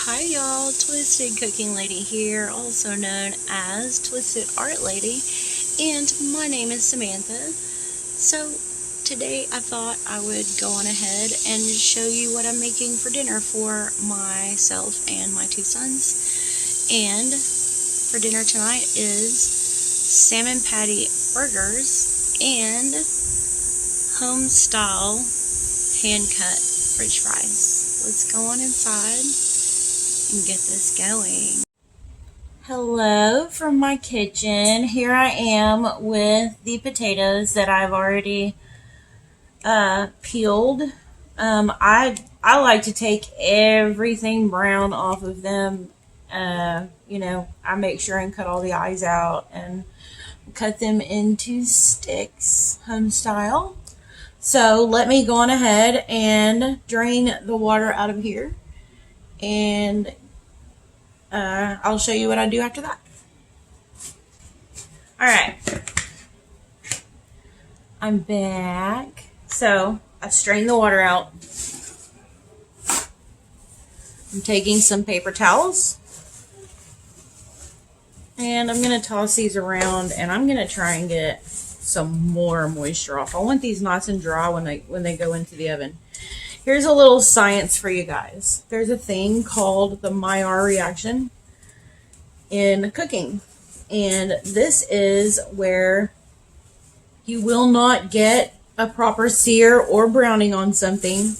Hi y'all, Twisted Cooking Lady here, also known as Twisted Art Lady, and my name is Samantha. So today I thought I would go on ahead and show you what I'm making for dinner for myself and my two sons. And for dinner tonight is salmon patty burgers and Homestyle hand-cut french fries. Let's go on inside and get this going. Hello from my kitchen. Here I am with the potatoes that I've already peeled. I like to take everything brown off of them. I make sure and cut all the eyes out and cut them into sticks, home style. So let me go on ahead and drain the water out of here, and I'll show you what I do after that. Alright, I'm back. So I strained the water out. I'm taking some paper towels, and I'm going to toss these around, and I'm going to try and get some more moisture off. I want these nice and dry when they go into the oven. Here's a little science for you guys. There's a thing called the Maillard reaction in cooking, and this is where you will not get a proper sear or browning on something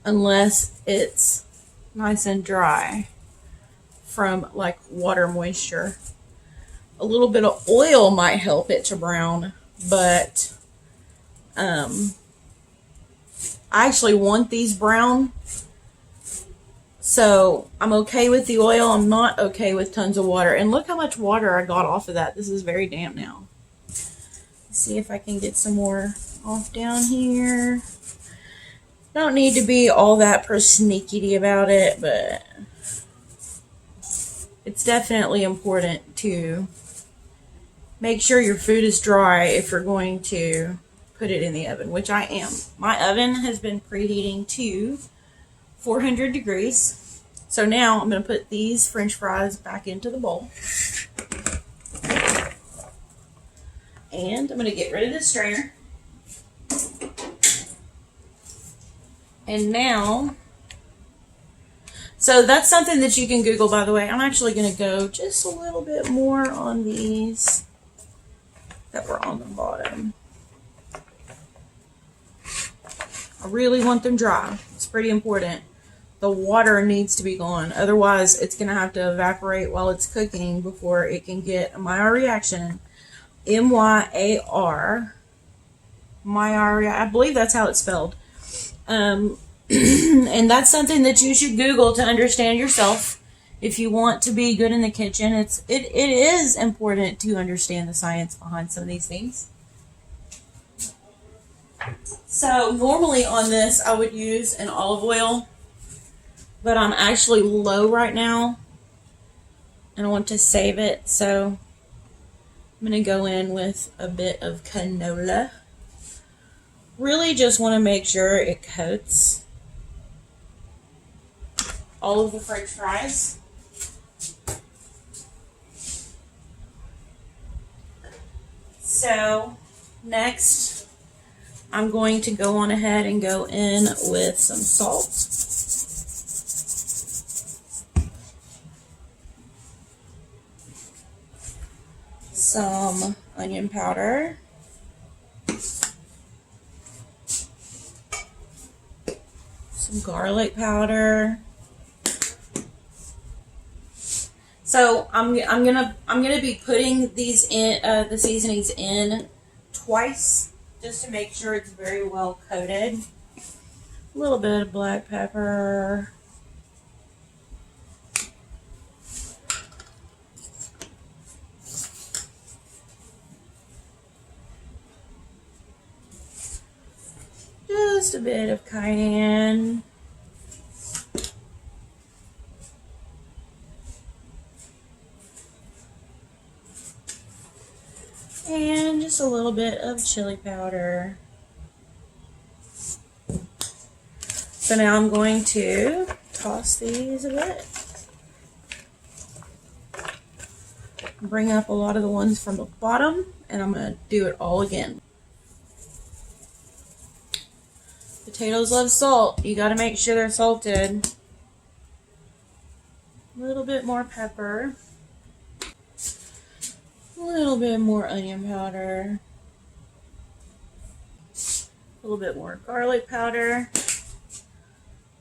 unless it's nice and dry from like water moisture. A little bit of oil might help it to brown, but I actually want these brown, so I'm okay with the oil. I'm not okay with tons of water. And look how much water I got off of that. This is very damp now. Let's see if I can get some more off down here. Don't need to be all that persnickety about it, but it's definitely important to make sure your food is dry if you're going to put it in the oven, which I am. My oven has been preheating to 400 degrees. So now I'm going to put these french fries back into the bowl. And I'm going to get rid of this strainer. And now, so that's something that you can Google, by the way. I'm actually going to go just a little bit more on these that were on the bottom. I really want them dry. It's pretty important. The water needs to be gone. Otherwise, it's going to have to evaporate while it's cooking before it can get a Maillard reaction. M-Y-A-R. Maillard. I believe that's how it's spelled. And that's something that you should Google to understand yourself. If you want to be good in the kitchen, it is important to understand the science behind some of these things. So normally on this I would use an olive oil, but I'm actually low right now and I want to save it, so I'm going to go in with a bit of canola. Really just want to make sure it coats all of the french fries. So next, I'm going to go on ahead and go in with some salt. Some onion powder. Some garlic powder. So I'm gonna be putting these in the seasonings in twice, just to make sure it's very well coated. A little bit of black pepper. Just a bit of cayenne. And just a little bit of chili powder. So now I'm going to toss these a bit. Bring up a lot of the ones from the bottom, and I'm going to do it all again. Potatoes love salt. You got to make sure they're salted. A little bit more pepper. A little bit more onion powder. A little bit more garlic powder.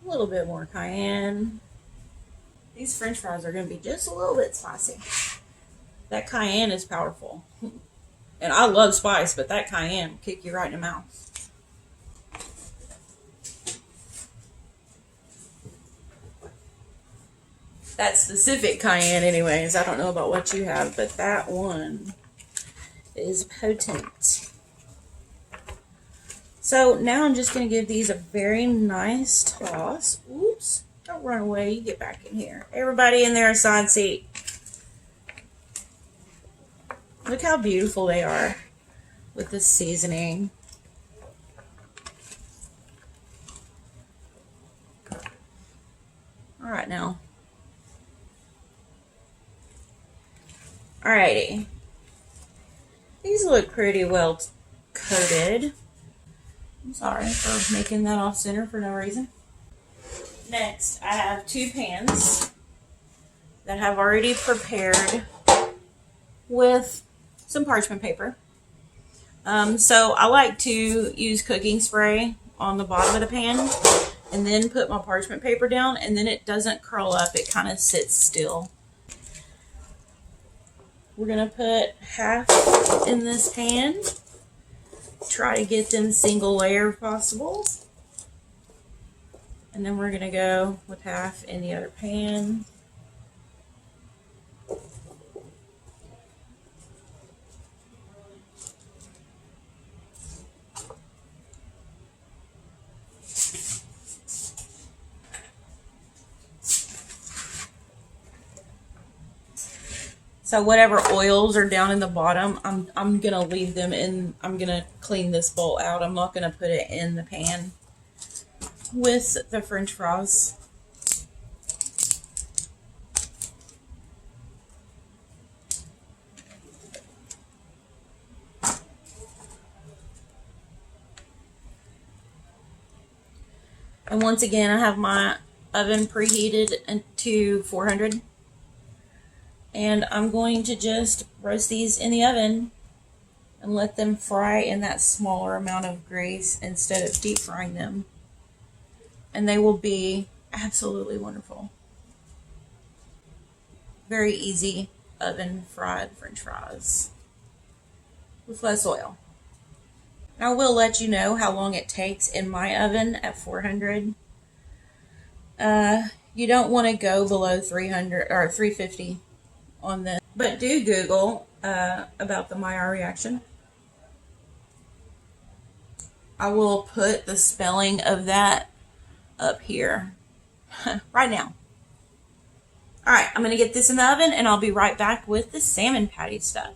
A little bit more cayenne. These French fries are going to be just a little bit spicy. That cayenne is powerful. And I love spice, but that cayenne will kick you right in the mouth. That specific cayenne anyways. I don't know about what you have, but that one is potent. So now I'm just going to give these a very nice toss. Oops. Don't run away. You get back in here. Everybody in their assigned seat. Look how beautiful they are with the seasoning. All right now. Alrighty. These look pretty well coated. I'm sorry for making that off center for no reason. Next, I have 2 pans that I have already prepared with some parchment paper. So I like to use cooking spray on the bottom of the pan and then put my parchment paper down, and then it doesn't curl up. It kind of sits still. We're going to put half in this pan. Try to get them single layer if possible. And then we're going to go with half in the other pan. So whatever oils are down in the bottom, I'm going to leave them in. I'm going to clean this bowl out. I'm not going to put it in the pan with the French fries. And once again, I have my oven preheated to 400. And I'm going to just roast these in the oven and let them fry in that smaller amount of grease instead of deep frying them. And they will be absolutely wonderful. Very easy oven fried French fries with less oil. I will let you know how long it takes in my oven at 400. You don't want to go below 300 or 350 on this, but do Google about the Maillard reaction. I will put the spelling of that up here right now. All right, I'm going to get this in the oven and I'll be right back with the salmon patty stuff.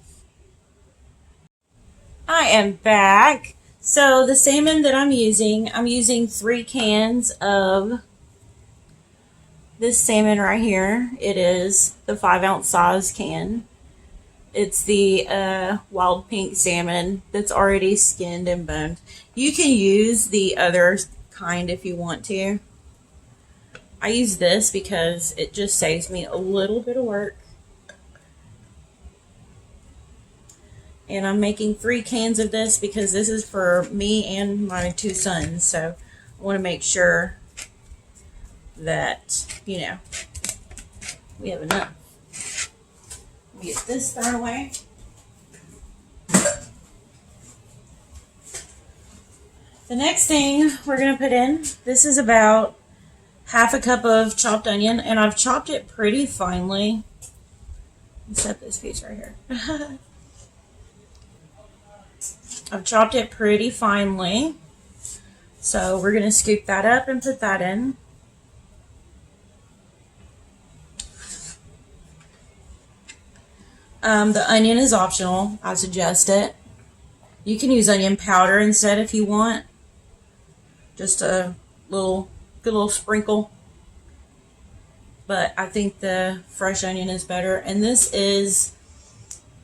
I am back. So the salmon that I'm using 3 cans of this salmon right here. It is the 5-ounce size can. It's the wild pink salmon that's already skinned and boned. You can use the other kind if you want to. I use this because it just saves me a little bit of work. And I'm making 3 cans of this because this is for me and my 2 sons. So I want to make sure that, you know, we have enough. Let me get this thrown away. The next thing we're going to put in, this is about half a cup of chopped onion, and I've chopped it pretty finely. Let's set this piece right here. I've chopped it pretty finely. So we're going to scoop that up and put that in. The onion is optional. I suggest it. You can use onion powder instead if you want. Just a good little sprinkle. but I think the fresh onion is better. And this is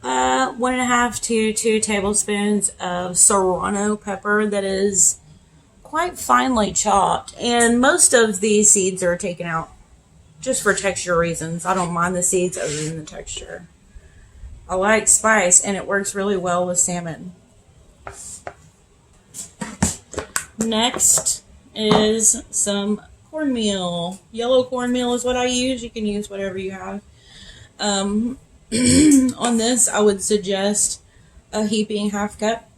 1.5 to 2 tablespoons of serrano pepper that is quite finely chopped. And most of these seeds are taken out just for texture reasons. I don't mind the seeds other than the texture. I like spice, and it works really well with salmon. Next is some cornmeal. Yellow cornmeal is what I use. You can use whatever you have. On this, I would suggest a heaping 1/2 cup.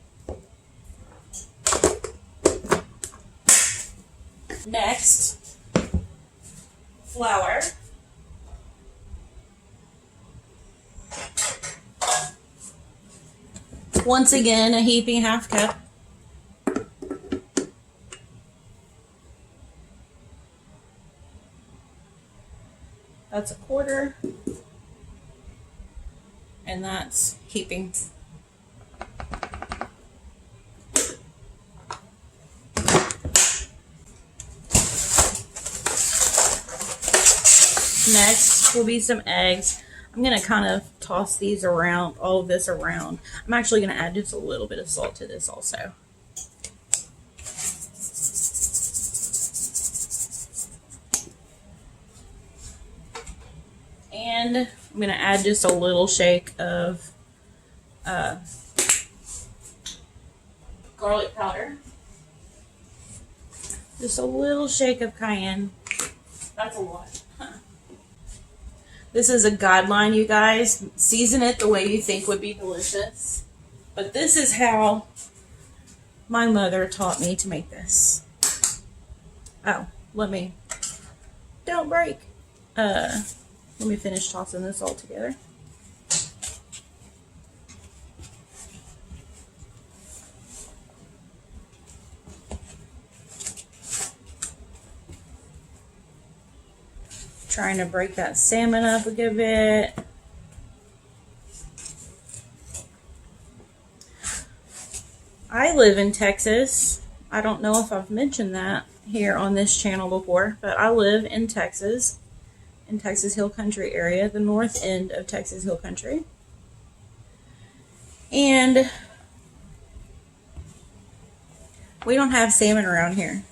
Next, flour. Once again, a heaping 1/2 cup. That's 1/4. And that's heaping. Next will be some eggs. I'm going to kind of toss these around, all of this around. I'm actually going to add just a little bit of salt to this also. And I'm going to add just a little shake of garlic powder. Just a little shake of cayenne. That's a lot. This is a guideline, you guys. Season it the way you think would be delicious. But this is how my mother taught me to make this. Oh, don't break. Let me finish tossing this all together. Trying to break that salmon up a good bit. I live in Texas. I don't know if I've mentioned that here on this channel before, but I live in Texas Hill Country area, the north end of Texas Hill Country. And we don't have salmon around here.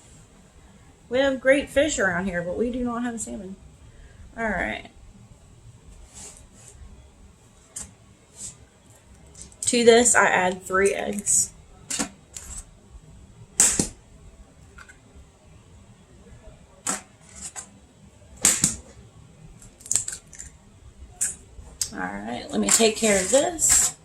We have great fish around here, but we do not have salmon. All right. To this, I add 3 eggs. All right, let me take care of this.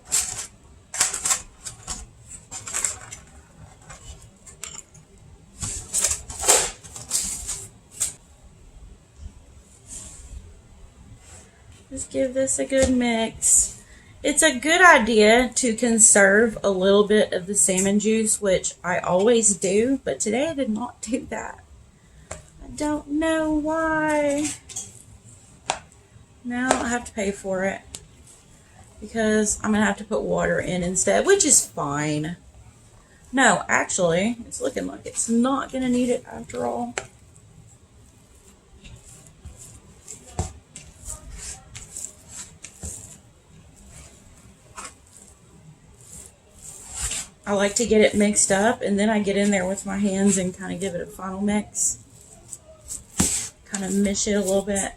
Just give this a good mix. It's a good idea to conserve a little bit of the salmon juice, which I always do, but today I did not do that. I don't know why. Now I have to pay for it because I'm going to have to put water in instead, which is fine. No, actually, it's looking like it's not going to need it after all. I like to get it mixed up, and then I get in there with my hands and kind of give it a final mix. Kind of mish it a little bit.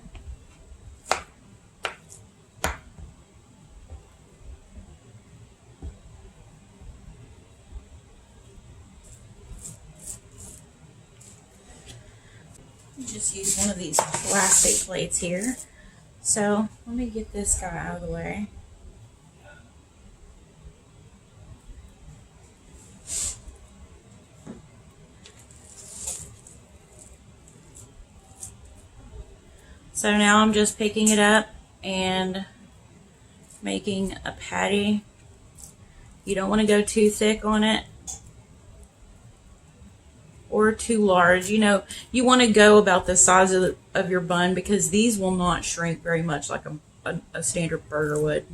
Just use one of these plastic plates here. So let me get this guy out of the way. So now I'm just picking it up and making a patty. You don't want to go too thick on it or too large. You know, you want to go about the size of your bun because these will not shrink very much like a standard burger would.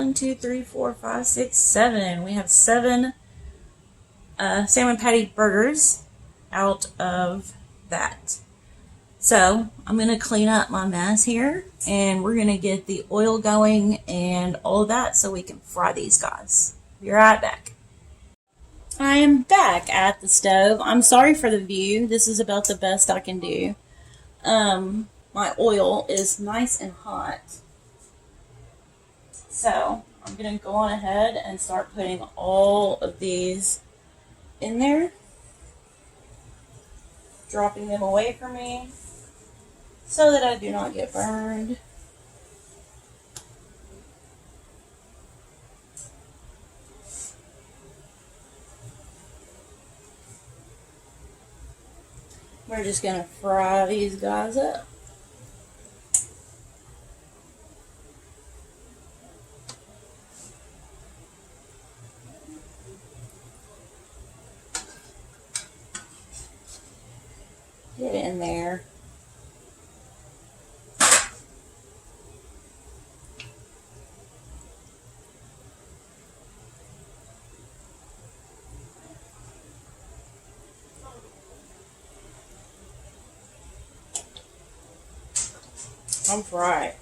1, 2, 3, 4, 5, 6, 7. We have 7 salmon patty burgers out of that. So I'm going to clean up my mess here, and we're going to get the oil going and all of that so we can fry these guys. Be right back. I am back at the stove. I'm sorry for the view. This is about the best I can do. My oil is nice and hot. So I'm going to go on ahead and start putting all of these in there. Dropping them away from me so that I do not get burned. We're just going to fry these guys up. Get in there. All right.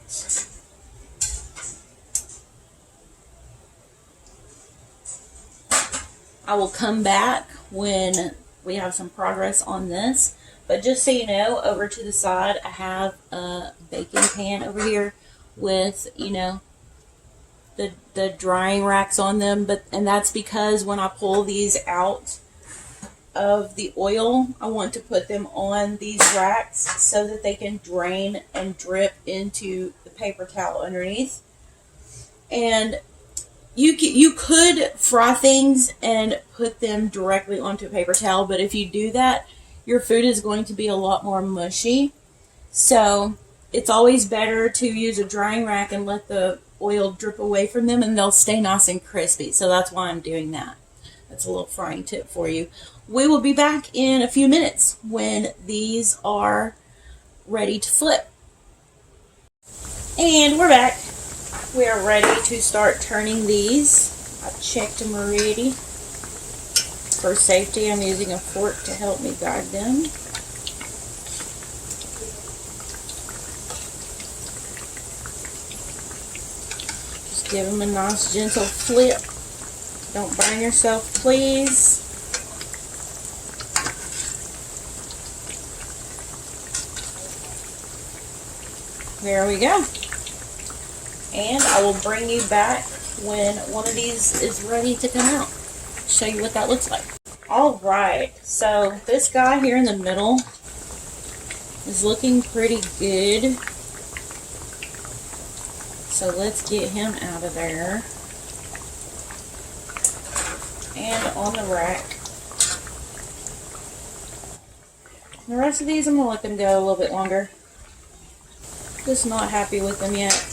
I will come back when we have some progress on this. But just so you know, over to the side, I have a baking pan over here with, you know, the drying racks on them. And that's because when I pull these out of the oil, I want to put them on these racks so that they can drain and drip into the paper towel underneath. And you could fry things and put them directly onto a paper towel, but if you do that, your food is going to be a lot more mushy. So it's always better to use a drying rack and let the oil drip away from them, and they'll stay nice and crispy. So that's why I'm doing that. That's a little frying tip for you. We will be back in a few minutes when these are ready to flip. And we're back. We are ready to start turning these. I checked them already. For safety, I'm using a fork to help me guide them. Just give them a nice gentle flip. Don't burn yourself, please. There we go. And I will bring you back when one of these is ready to come out. Show you what that looks like. Alright, so this guy here in the middle is looking pretty good. So let's get him out of there. And on the rack. The rest of these I'm going to let them go a little bit longer. Just not happy with them yet.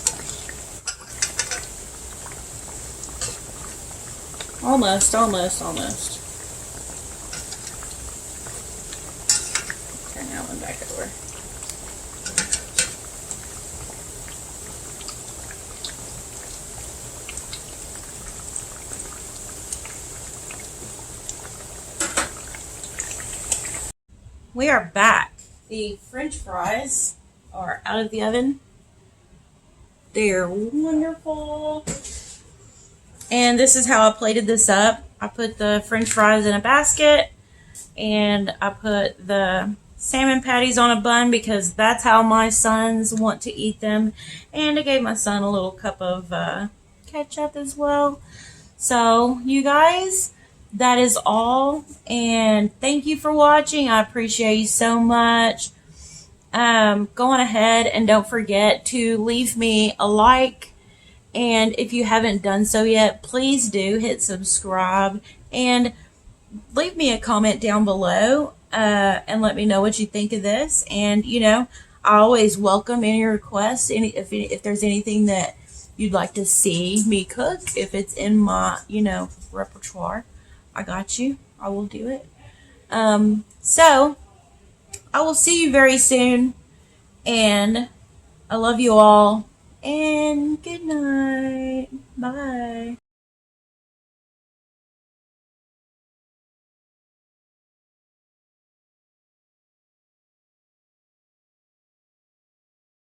Almost. Turn that one back over. We are back. The French fries are out of the oven. They're wonderful. And this is how I plated this up. I put the French fries in a basket, and I put the salmon patties on a bun because that's how my sons want to eat them. And I gave my son a little cup of ketchup as well. So, you guys, that is all. And thank you for watching. I appreciate you so much. Go on ahead and don't forget to leave me a like. And if you haven't done so yet, please do hit subscribe and leave me a comment down below and let me know what you think of this. And, you know, I always welcome any requests. If there's anything that you'd like to see me cook, if it's in my, you know, repertoire, I got you. I will do it. So, I will see you very soon. And I love you all. And good night. Bye.